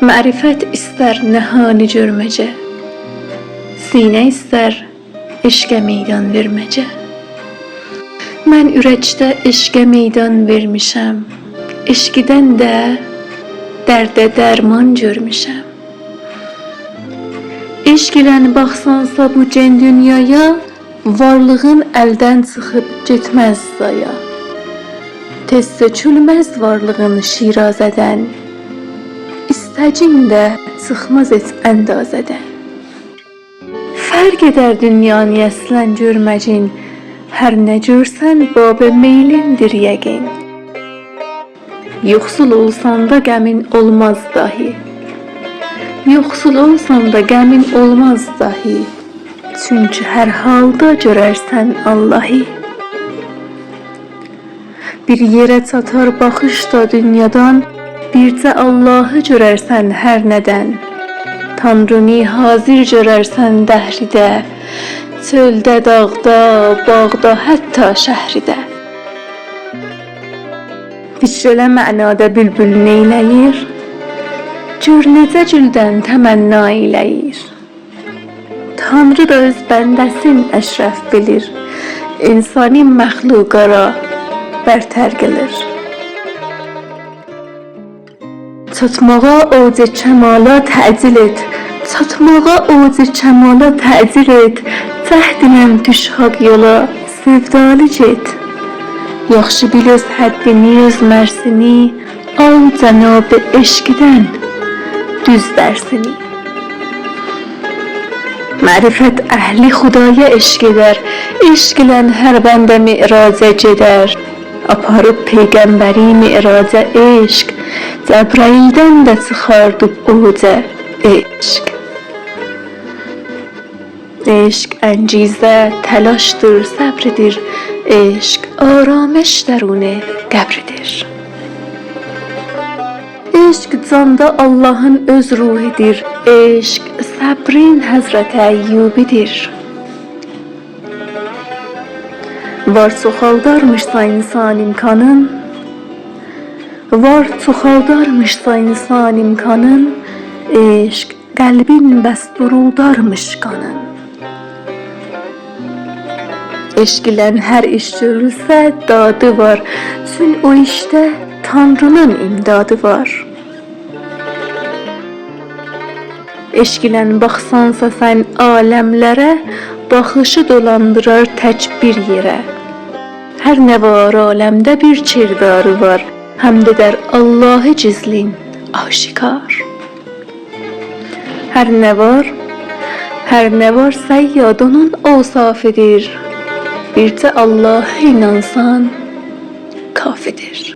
Mərifət istər nəhani görməcə, sinə istər eşqə meydan verməcə. Mən ürəkdə eşqə meydan vermişəm, eşqidən də dərdə dərman görmüşəm. Eşq ilə baxsansa bu cən dünyaya, varlığın əldən çıxıb getməz zaya. Tez sökülməz varlığın şirazədən, İstəcin də çıxmaz heç əndazədən. Fərq edər dünyanı əslən görməcin, hər nə görsən babı meylindir yəqin. Yoxsul olsan da qəmin olmaz dahi, yoxsul olsan da qəmin olmaz dahi, çünki hər halda görərsən Allahı. Bir yerə çatar baxış da dünyadan, bircə Allahı görərsən hər nədən. Tanrını hazır görərsən dəhridə, çöldə, dağda, bağda, hətta şəhridə. Vicrələ mənada bülbül neyləyir, gör necə güldən təmənna eləyir. Tanrı da öz bəndəsin əşrəf bilir, insani məxluqara bərtər gəlir. Çatmağa oc-i kəmala təcil et, çatmağa oc-i kəmala təcil et, cəhd ilə düş haqq yola, sevdalı get. Yaxşı bil öz həddini, öz mərsini, al cənab-ı eşqdən düz dərsini. Mərifət əhli xudaya eşq edər, eşq ilə hər bəndə mi'raca gedər. Aparıb peyğəmbəri mi'raca eşq, Cəbraildən də çıxardıb oca eşq. Eşq əncizə, təlaşdır, səbridir, eşq arameş dəruni qəbridir. Eşq canda Allahın öz ruhidir, eşq səbrin Həzrət Əyyubidir. Var çoxaldarmışsa insan imkanın, var çoxaldarmışsa insan imkanın, eşq qəlbin bəs duruldarmış qanın. Eşq ilə hər iş görülsə dadı var, çün o işdə Tanrının imdadı var. Eşq ilə baxsansa sən aləmlərə, baxışı dolandırar tək bir yerə. Hər nə var aləmdə bir kirdarı var, həmd edər Allahı cizlin aşikar. Hər nə var səyyad onun avsafıdır, bircə Allah'a inansan kafidir.